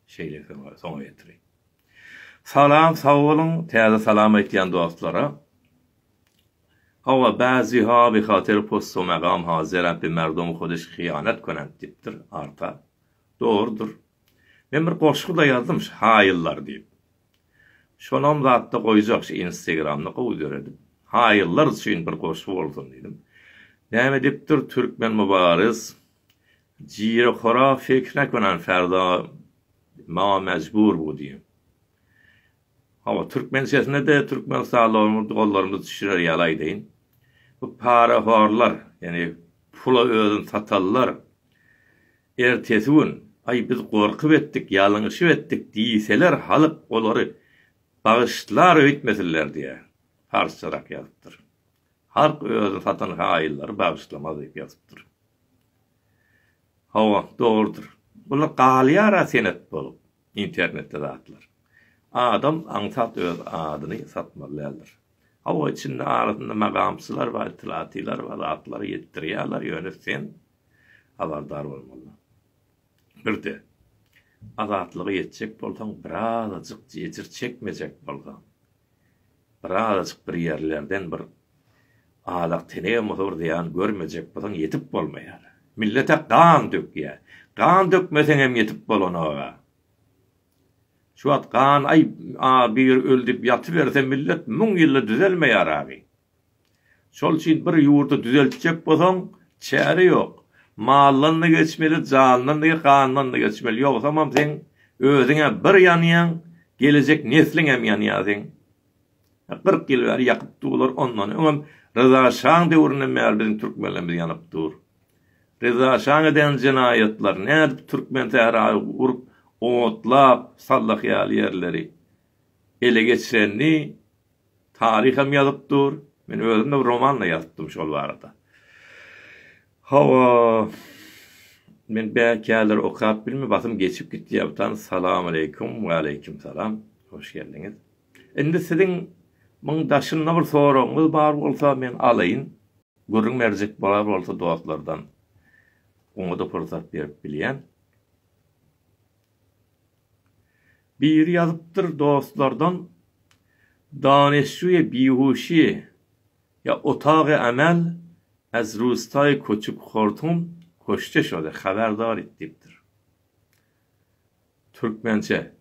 Speaker 1: Şeyle son getireyim. Salam, sağ olun. Teyze salam etken dostlara. Hava bazı ha bir hatır postu maqam hazır bir merdum xudiş xiyanet konant diptir arta. Doğrudur. Ben bir qoşqu da yazdım hayıllar deyip. Şonam zatta qoyacaq Instagram'da qoyduredim. Hayıllar üçün bir qoşqu olsun dedim. Näme diptir Türkmen mübariz. Jiri xora fikre konan ferda ma mecbur bu diyeyim. Hava Türkmen sesine de Türkmen sağlarımız, kollarımız düşürür yalay deyin. Bu para horlar, yani pula özün satallar. Ertesi gün, ay biz korkup ettik, yalanışı ettik diyeseler, halık onları bağışlar öğütmesinler diye. Farsçarak yazıptır. Halk özün satan hayırları bağışlamaz deyip yazıptır. Hava doğrudur. Bunu qaliyara senet bolup, internette dağıtlar. Adam ansat öz adını satmalıdır. Hava içinde arasında makamsılar var, itilatiler var, atları yettiriyorlar, yönetsen haberdar olmalı. Bir de azatlığı yetecek bolsan, birazcık cecir çekmeyecek bolsan, birazcık bir yerlerden bir alak teneye muhur diyen görmeyecek bolsan yetip bolmayar. Millete kan dök ya. Kan dökmesen hem yetip bolon oğa. Şu at kan ay bir öldüp yatıverse millet mun yılla düzelmeyar abi. Şol için bir yurdu düzeltecek bolsan çare yok. Mallanla geçmeli, canlanla, kanlanla geçmeli. Yok tamam sen özüne bir yanıyan, gelecek neslin hem yanıyasın. 40 yıl var yakıp tuğular ondan. Rıza Şah'ın devrine meğer bizim Türkmenlerimiz yanıp dur. Rıza Şah'ın eden cinayetler, ne edip Türkmen tehra vurup, otlap, sallak yerleri ele geçirenni tarihim yazıp dur. Ben özümde romanla yazıptım şol arada. Hava men belkiler okap bilmi basım geçip gitti yaptan selamun aleyküm ve aleyküm selam. Hoş geldiniz. Endi sizin mun daşınna bir sorunuz bar bolsa men alayın. Görün mercek bar bolsa dostlardan. Onu da fırsat berip bilýän. Bir yazıptır dostlardan danışçuya bihuşi ya otağı amel az rustay koçuk hortum koşte şöyle haberdar ettiptir. Türkmence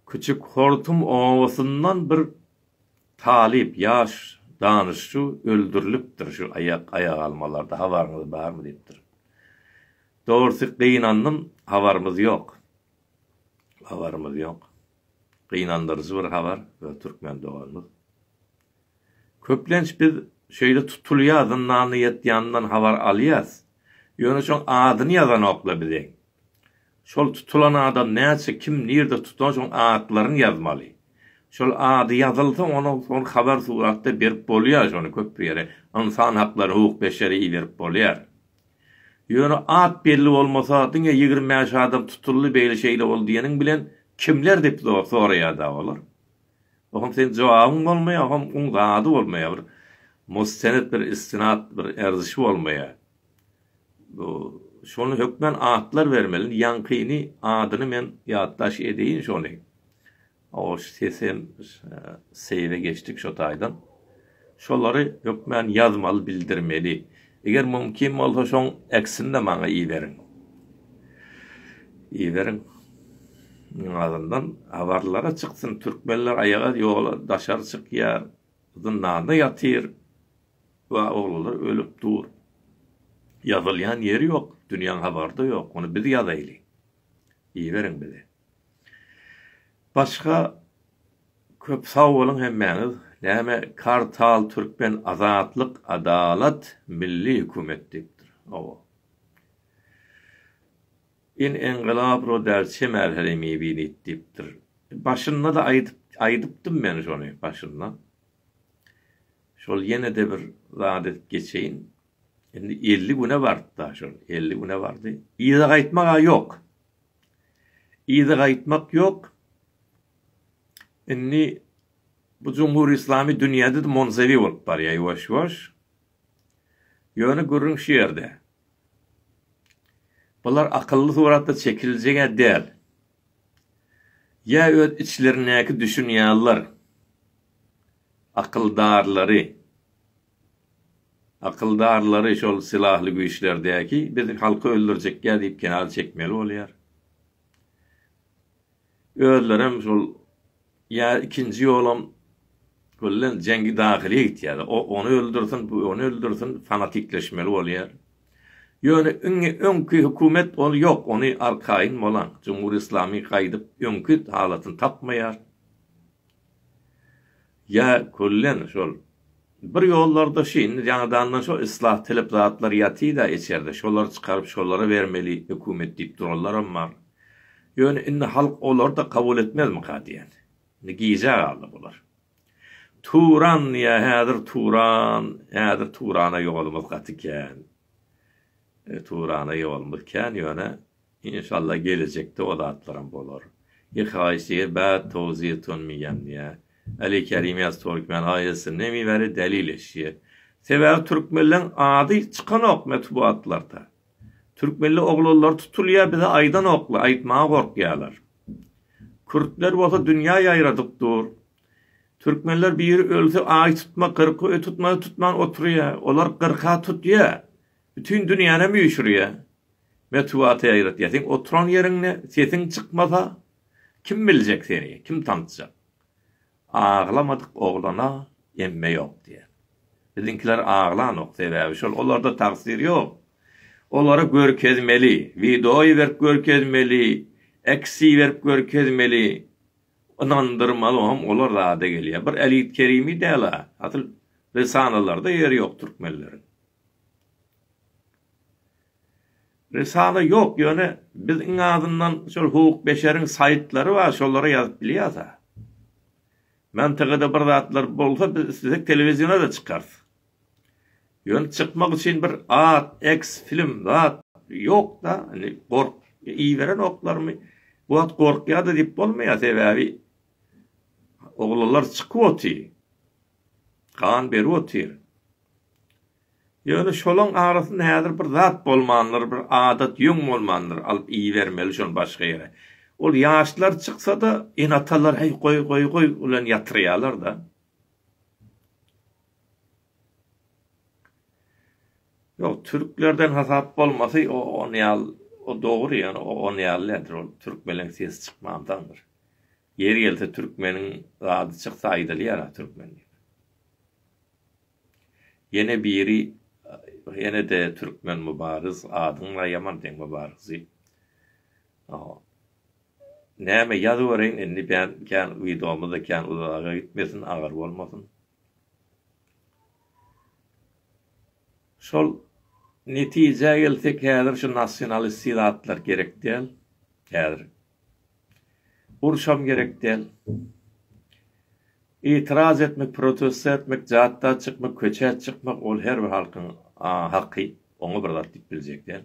Speaker 1: küçük hortum ovasından bir talip yaş danışçu öldürülüptür şu ayak almalarda havarınız var mı deyiptir. Doğrusu kıynandım havarımız yok. Havarımız yok. Kıynandırıcı bir havar ve Türkmen doğalımız. Köplenç biz şöyle tutuluyor adından yanından havar alıyaz. Yönü çok adını yazan okla bize. Şol tutulan adam neyse kim nerede tutan çok adlarını yazmalı. Şol adı yazılsa onu haber suratta berip boluyor şonu köp yere. İnsan hakları, hukuk beşeri verip boluyor. Yönü ad belli olmasa adın ya 20 yaş adam tutullu böyle şeyle ol diyenin bilen kimler deyip soraya da olur. Oğlum sen cevabın olmaya, oğlum adı olmaya, bir mustenet bir istinat, bir erzişi olmaya. Şonu hükmen adlar vermeli, yankini adını men yaddaş edeyin şonu. O sesem seyve geçtik şu taydan. Şolary hökmän yazmaly, bildirmeli. Eger mümkin bolsa şoň eksinde maňa iýerin. İýerin. Azından habarlara çıksın. Türkmenler ayağa yola daşar çıkýar. Zındanda yatyr. Ve oğullar ölüp dur. Yazılyan yeri yok. Dünyanın habarda yok. Onu biz yazaylı. İýerin bizi. Başka köp sağ olun hemmäňiz. Näme Kartal Türkmen Azatlyk Adalat Milli Hökümet diýipdir. O. İnqilab roderçe merhelemi binit diýipdir. Başynda da aýdypdym men şonu başynda. Şol ýene de bir zat edip geçeýin. Endi 50 güne bardy da şol 50 güne bardy. Ýa gaýtmak ýok. Ýa gaýtmak ýok. Endi bu Cumhur İslami dünýäde de monzevi bolup barýar ýoş-ýoş. Ýöne görüň şu ýerde. Bular akıllı suratda çekiljege däl. Ya öz içlerindäki düşünýärler, akıldarlary şol silahly güýçlerdäki biz halky öldürjekkä diýip kenar çekmeli bolýar. Özlerem şol ya ikinci ýolum gollen jengi dahily gitýär. Onu öldürsin, bu onu öldürsin, fanatikleşmeli bolýar. Ýöne öňkü hökümet ol ýok, ony arkaýyn bolan Cumhur İslami gaýdyp öňkü halatyny tapmaýar. Ya kullen şol bir ýollarda şeýin ýanadan şol islah telep zatlar ýaty da içerde şolar çykaryp şolara bermeli hökümet diýip durarlar amma ýöne indi halk olar da kabul etmezmi kadiyen. Nigize aldy bular. Turan ýa häzir Turana ýolumyz gatyken. Turana ýolumyzken ýöne inşallah gelecekde o zatlaram bolar. Ýa-haýsy bäd towzih etmeyýän ýa. Ali Kerimiyaz Türkmen aýasy nemi beri delil eşýär. Sebäbi türkmenlerin ady çykan ok metbuatlarda. Türkmenli oglanlar tutulýar bize aýdan okly aýtmaga gorkýarlar. Kürtler bolsa dünýä ýaýradypdyr. Türkmenler bir ýeri ölse aý tutma, kyrky tutman oturýar. Olar kyrka tutýar. Bütün dünýäne müýşürýär. Metbuaty ýaýrat. Ýa-ni oturan ýeriňne sesin çykmasa kim biljek seni? Kim tanıtjak? Ağlamadık oğlana emme yok diye. Bizimkiler ağlanok sebäbi şol olarda taksir yok. Olara görkezmeli, videoyu verip görkezmeli, eksi verip görkezmeli, inandırmalı olar da gelýär. Bir elit kerimi däl. Atıl risanalarda ýeri yok Türkmenlerin. Risale yok ýöne biziň adyndan şol hukuk beşeriň saýtlary var, şollara ýazyp bilýär. Mentegede bir zatlar bolsa biz size televizyona da çıkarız. Yön çıkmak için bir X film zat yok da hani kork iyi veren oklar mı? Bu at korkya da dip olmaya sebäbi oğullar çıkıwoti. Kan berýär. Yön şolun arasynda häzir bir zat bolmanlar, bir adat ýöň bolmanlar alıp iyi vermeli şol başga ýere. Ol ýaşlar çyksa da enatalar hey goý ulan ýatyrýarlar da. Ýok, türklerden hasap bolmasy o dogry ýani o ýalydyr o türkmeniň ses çykmagandyr. Ýeri gelse türkmeniň ady çyksa aýdylýar türkmen. Ýene biri ýene de türkmen mübariz adyňla ýaman deň mübarizi. Näme ýazyberin indi ben kan videomda kan uzağa gitmesin, agar bolmasyn. Şol netije gelsek häzir şu nasionalist silatlar gerek däl. Häzir urşam gerek däl. İtiraz etmek, protesto etmek, jahatda çykmak, köçe çykmak ol her bir halkyň haqqy. Onu bir zat diýip biljek däl.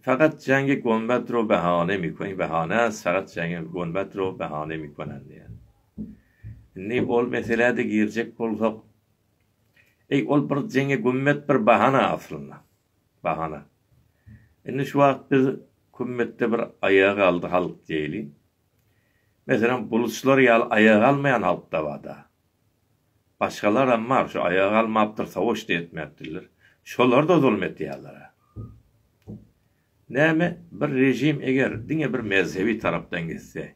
Speaker 1: Fakat جنگ گنبد رو بهانه میکنی بهانه است fakat جنگ گنبد رو بهانه میکنن diye. Ne ol mesele de girecek bolsak ol bir jenge gümmet bir bahana aslında. Bahana. Indi şu wagt biz gümmetde bir ayağa aldı halk diýeli. Mesela bulutçular ayağa almayan halk da var da. Başkalar ama şu ayağa almayıptır, savaş da etmektirler. Şolar da zulmet diyorlar. Näme bir rejim eger diňe bir mezhebi tarapdan gelse,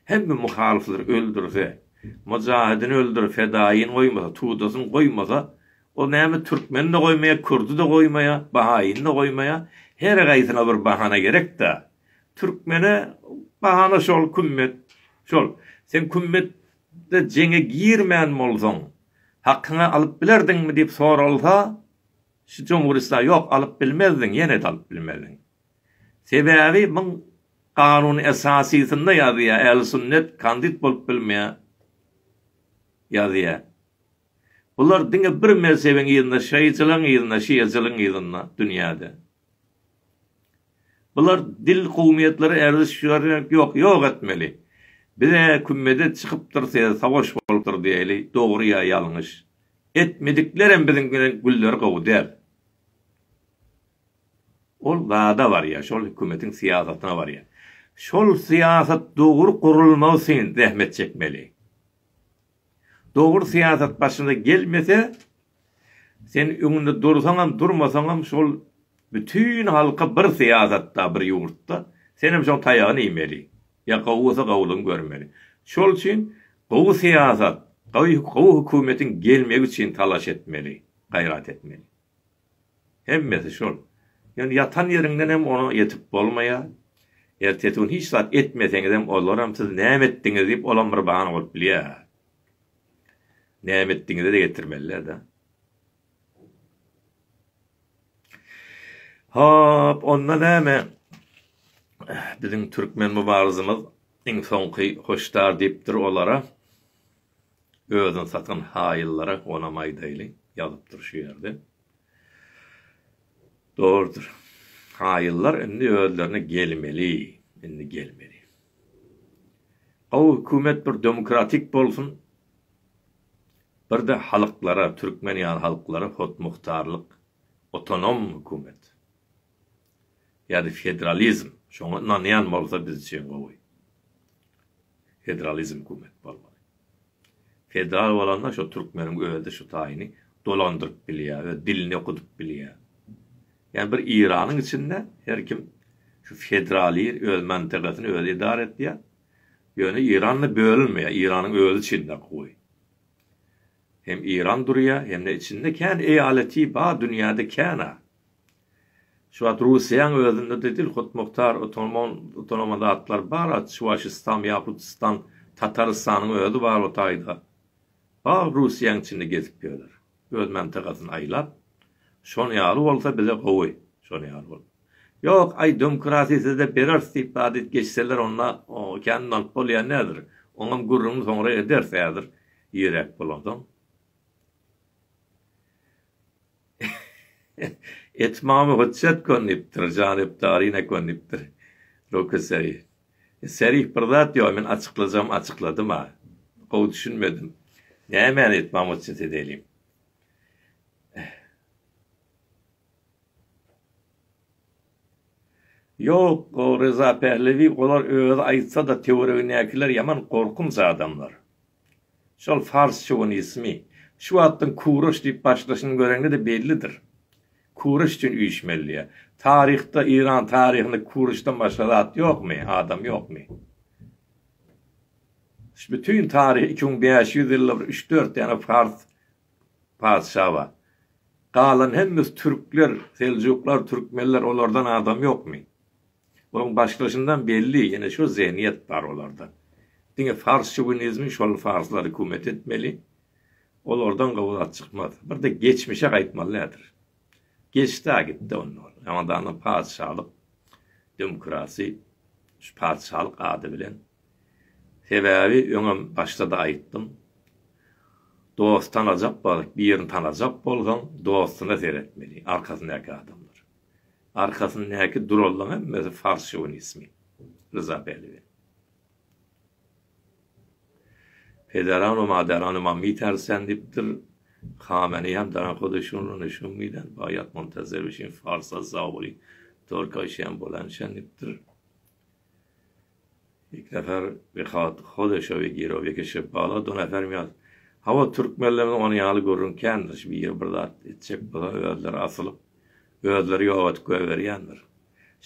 Speaker 1: hem bir muhalifleri öldürse, mujahidini öldürüp fedayin koymasa, tuğdasını koymasa, o näme Türkmeni de koymaya, Kurdu da koymaya, Bahayini de koymaya, her gaýsyna bir bahana gerek da. Türkmene bahana şol kümmet, şol. Sen kümmette jeňe girmän bolsaň, hakyňa alyp bilerdiňmi diýip soralsa, şu Cumhuristler yok alıp bilmezdin, yine de alıp bilmezdin. Sebebi bu kanun esasisinde yazıyor. Ehl-i sünnet kandit bolup bilmeye yazıyor. Bunlar dine bir mezhebin yılında, Şiiciliğin yılında, Şiiciliğin yılında dünyada. Bunlar dil kuvvetleri erzişleri yok etmeli. Bir de kümmede çıkıptır, savaş boluptur diyeli, doğru ya yanlış. Etmediklerin bizim gülleri kovu der. Ol da var ya, şol hükümetin siyasetine var ya. Şol siyaset doğru kurulması için zahmet çekmeli. Doğru siyaset başında gelmese, sen önünde dursanam durmasanam şol bütün halka bir siyasette, bir yurtta, senin şol tayağını iymeli. Ya kavusa kavulun görmeli. Şol için kavu siyaset, kavu hükümetin gelmek için talaş etmeli, gayret etmeli. Hemmesi şol. Yani yatan yerinden hem onu yetip bolmaya, ertetun hiç saat etmeseniz hem olaram siz näme etdiňiz diýip olam bir bahana bolup bilýär. Näme etdiňizi de getirmeliler da. Hop, onda näme? Bizim Türkmen mübarizimiz iň soňky hoşdar diýipdir olara. Özüň satan haýyllara onamay diýili, ýazypdyr şu ýerde. Doğrudur. Haýyllar indi özlerine gelmeli. Indi gelmeli. O hükümet bir demokratik bolsun. Bir de halklara, Türkmeniýan halklara hot muhtarlyk, otonom hükümet. Yani federalizm. Şoňa inanýan bolsa biz için gowy. Federalizm hükümet bolmaly. Federal bolanlar şu Türkmeniň özde şu taýyny dolandyryp bilýär, dilini okudyp bilýär. Yani bir İran'ın içinde her kim şu federali öz mentegasını öz idare et diye yani İran'la bölünmeye, İran'ın öz içinde koy. Hem İran duruyor hem de içinde kendi eyaleti ba dünyada kana. Şu an Rusya'nın özünde de değil, Hot Muhtar, otonom adatlar var, Çuvaşistan, Yakutistan, Tataristan'ın özü var o tayda. Ba Rusya'nın içinde gezip görür. Öz mentegasını aylap. Şonu ýaly bolsa bize gowy, şonu ýaly bol. Ýok, ay demokrasiyasy da berer istifadet geçseler onda o kendinden bolýan nädir? Oňam gurruny soňra edersädir, ýerek boladym. Etmamy hüccet konipdir, janip taryna konipdir. Rokeseri. Serih birdat ýa men açykladym ha. Gowy düşünmedim. Näme etmamy hüccet edelim? Yok, o Reza Pehlevi olar öýüde aýtsa da teoriýakiler yaman korkunç adamlar. Şol Fars şovinizmi, şu atdyň Kuruş diýip başlaşyny göreňde de bellidir. Kuruş üçin üýşmeli. Tarihte İran tarihinde Kuruşdan başga zat ýokmy, adam ýokmy? Şu bütün tarih 2500 ýyllar 3-4 tane Fars padşaha. Galan hemmiz Türkler, Selçuklar, Türkmenler olardan adam ýokmy? Onun başlaşından belli, yine şu zihniyet var olarda. Dine Fars şovinizmi şol Farslar hükümet etmeli. Olardan gowat çykmaz. Bir de geçmişe gaýtmalydyr. Geçti gitti onlar. Ama da padşahlyk, demokrasi, şu padşahlyk ady bilen. Sebebi öňem başda da aýtdym. Dost tanajak bar, bir ýerini tanajak bolgan dostuny seretmeli, arkasyndaky adamlar. Arkasındaki durallan hemmesi Fars şovinizmi. Rıza Pehlevi. Pederan ve maderan mammi tersendiptir. Khameneýi daran hoduşun nişun miden bayat muntazir bişin Fars'a zabuli Türkaşyan bolan şendiptir. ilk nefer bir hodeşo ve giro ve keşif bağla do nefer mi yaz. Hava Türkmenlerin onu yalı görünkendir. Bir yer burada etçek bula ödler asılıp ödleri yoğat göverýändir.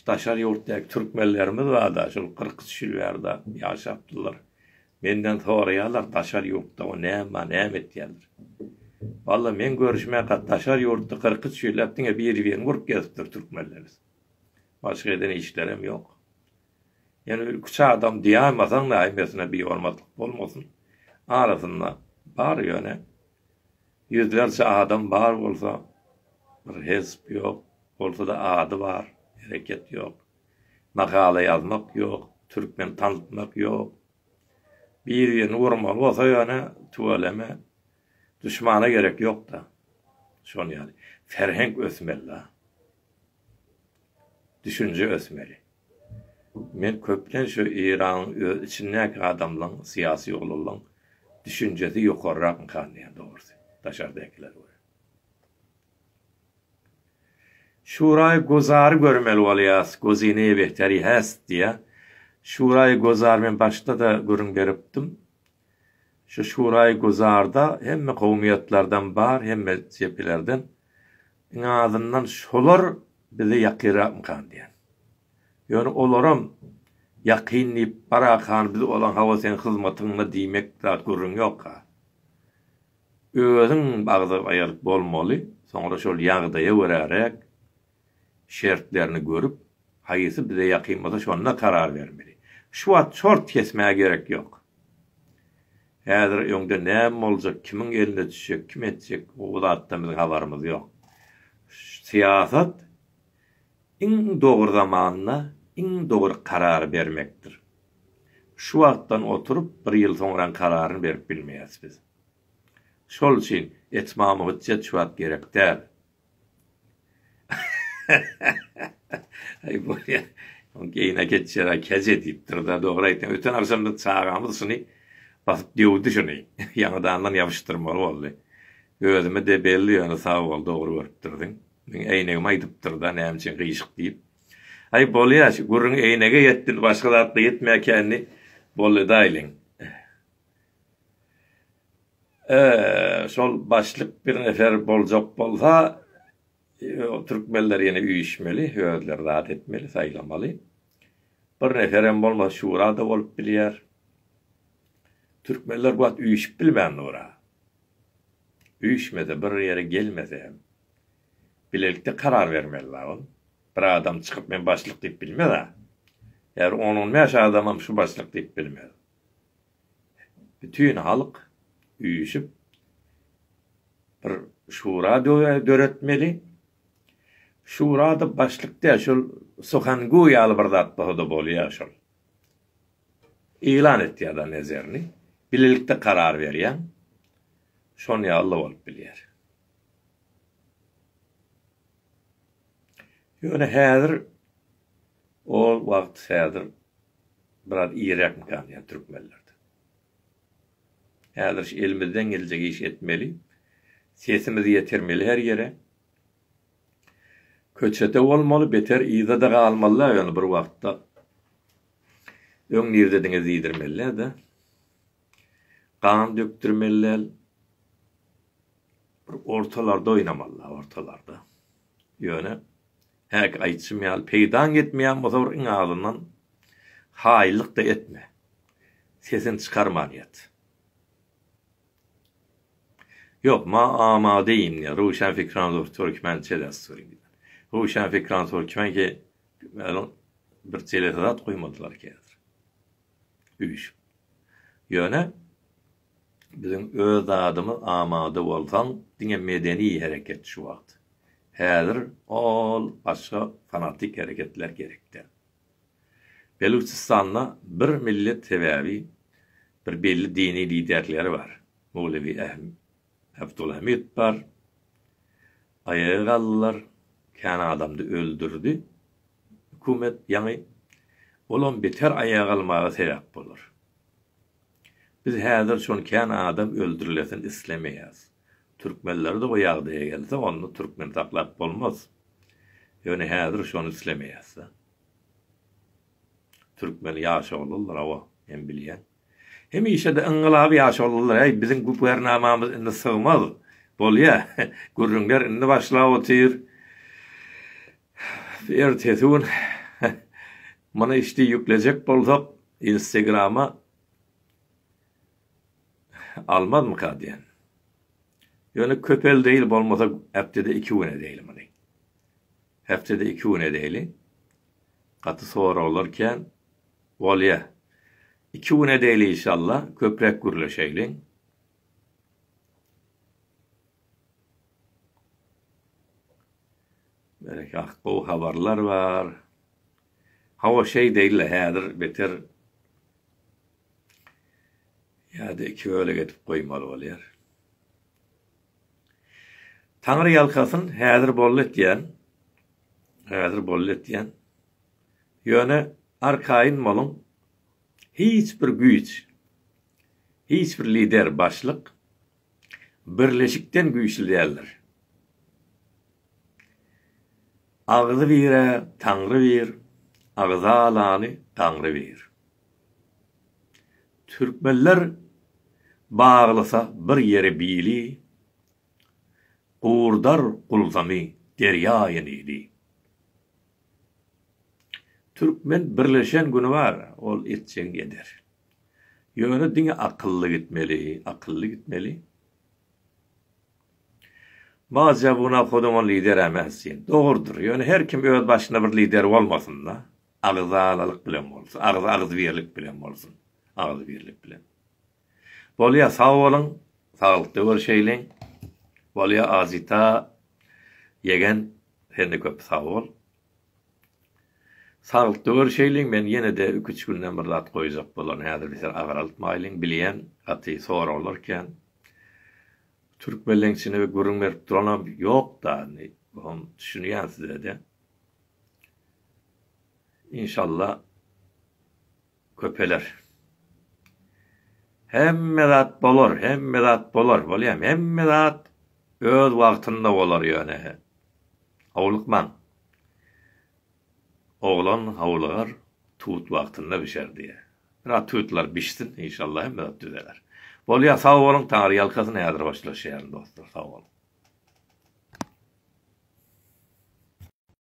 Speaker 1: Taşar yurtdaki Türkmenlerimiz var da şol 40 şilwerde yaşapdylar. Menden soraýarlar taşar yurtda o näme etýärler. Valla men görüşmeye kat taşar yurtda 40 şilwerde bir gurup gezipdir Türkmenlerimiz. Başka eden işlerim yok. Yani küçük adam diýamasaň da aýmesine bir hormatlyk bolmasyn. Arasynda bar ýöne yüzlerce adam bar bolsa bir hezp yok, bolsa da ady bar, hareket yok. Makala yazmak yok, Türkmen tanıtmak yok. Bir ýerine urmaly bolsa ýöne tuvaleme düşmana gerek yok da. Şon ýaly. Ferhenk ösmeli. Düşünce ösmeli. Men köpden şu İran içindeki adamlaryň siyasi olulan düşüncesi ýokarrak kanýan dogrusu. Taşardakiler var. Şurayı gozarı görmeli bolýas, gozine behteri häst diye. Şurayı gozar men başta da görün beripdim. Şu şurayı gozarda hemme kowmiýetlerden bar, hemme ceplerden ağzından şolar bizi yakyrak kanýan. Yani olaram yakynly barakan biz olan hawa sen hyzmatyňda diýmek zat görün ýok. Özüň bagdy aýalyp bolmaly, soňra şol ýagdaýa görärek şertlerini görüp haýysy bize yakyn bolsa şonuna karar bermeli. Şu wagt şort kesmäge gerek ýok. Häzir öňde näme boljak, kimiň eline düşecek, kim etjek, o zatdan biziň habarymyz ýok. Siyasat iň dogry zamanyna iň dogry karar bermekdir. Şu wagtdan oturup bir ýyl soňra kararyny berip bilmeýäs biz. Şol üçin etmamy hüccet şu wagt gerek däl. Ay bu ya. On geyine geçer keze diýipdir da dogry aýtdy. Öten akşamda çağamyzyny basyp diýdi şuny. Ýa-da ýabyşdyrmaly boldy. Gözüme de belli ýa-da sag bol dogry görüpdirdiň. Men eýnegime aýdypdyr da näme üçin gyýşyk diýip. Ay bolýar, gurrun eýnege ýetdi, başgalarga ýetmäkenni boldy daýlyň. Şol başlyk bir nefer boljak bolsa, Türkmenler ýene üýüşmeli, höwürler zat etmeli, saýlamaly. Bir neferem bolma şurada bolup bilýär. Türkmenler bu üýüşip bilmän ora. Üýüşmede bir ýere gelmese, bilelikde karar vermeliler ol. Bir adam çıkıp men başlyk diýip bilmedi. Eğer onun meş adamam şu başlyk diýip bilmedi. Bütün halk üýüşip bir şura döretmeli. Şurada başlykda şol sokangu ýaly bir zat boldy bolýar şol. Elan etdi ýa-da nezerini. Bilelikde karar berýän. Şonu ýaly bolup bilýär. Ýöne häzir ol wagt häzir biraz iýerek imkanýat Türkmenlerde. Häzir elimizden geljek iş etmeli. Sesimizi ýetirmeli her ýere. Köçete bolmaly, beter ýyzada galmalylar ýöne bir wagtda. Öň nirdeňiz ýydirmeliler de. Kan döktürmeliler. Bir ortalarda oynamalylar, ortalarda. Ýöne häk aýtşymýal, peýdan etmeýän bolsa bir ağzyndan haýlyk da etme. Sesini çykarmaýat. Yok, ma amadeyim ya. Ruşen Fikran Türkmençe desturi. Ruşen Fikran Türkmen ki bir televizyat koymadılar ki. Üç. Yöne bizim öz adımı amade bolsan dine medeni hareket şu wagt. Häzir ol başga fanatik hareketler gerekdi. Beluçistan'da bir millet tevavi bir belli dini liderleri var. Mevlevi Abdülhamid var. Ayağallar kan adamdı öldürdü. Hükümet yani olan beter ayağalmağa sebep olur. Biz häzir şonu kan adam öldürülesin islemeýäs. Türkmenler de o ýagdaýa gelse onu Türkmen taklap bolmaz. Ýöne häzir şonu islemeýäs. Türkmen ýaşa bolurlar awa. men bilýän. Hem işe de ıngılaby ýaşalylar. Ey bizim bu bernamamyz indi sığmaz. Bolýa. Gürrüňler indi başlap otyr. Ertetun mana işte yükleyecek bolsak Instagram'a almaz mı kadiyen? Yani köpel değil bolmasa heptede 2 güne değil mani. Heptede 2 güne değil. Katı sonra olurken bolýa. 2 güne değil inşallah köprek gürleşeylin. Belki bu haberler var. Hava şey değil häzir beter. Ýa-da iki öyle getip goýmaly bolýar. Taňry ýalkasyn häzir bolletýän. Häzir bolletýän. Ýöne arkaýyn malyň hiç bir güýç, hiç bir lider başlyk birleşikden güýçli däldir. Ağzı bire, Tanrı bir, ağzı alany Tanrı bir. Türkmenler bağlasa bir yere bili, Gurdar kulzamy derya yenidi. Türkmen birleşen günü var, ol etçen eder. Ýöne diňe akylly gitmeli, akylly gitmeli. Baza buna kodumun lider emasyn. Dogrudur. Ýöne her kim öz başyna bir lider bolmasyn da, agzalalyk bilen bolsun, agzy birlik bilen bolsun, agzy birlik bilen. Bolýa sag bolyň, saglyk görşeýliň. Bolýa azita yegen hende köp sag bol. Saglyk görşeýliň men ýene de 2-3 günden bir zat goýjak bolan häzir bir agaraltmaýlyň bilýän aty soralarken Türkmenliňçine we görüňler duranam ýok da, onu düşünýänsizler de. İnşallah köpeler. Hemme zat bolar, hemme zat bolar. Bolýam, hemme zat öz wagtynda bolar ýöne. Howlukman. Oglan howlagar tut wagtynda bişer diýe. Ra tutlar bişsin inşallah hemme zat düzeler. Bolýa sag bolyň, taňry ýalkasyny häzir başlaşýar dostlar, sag bolun.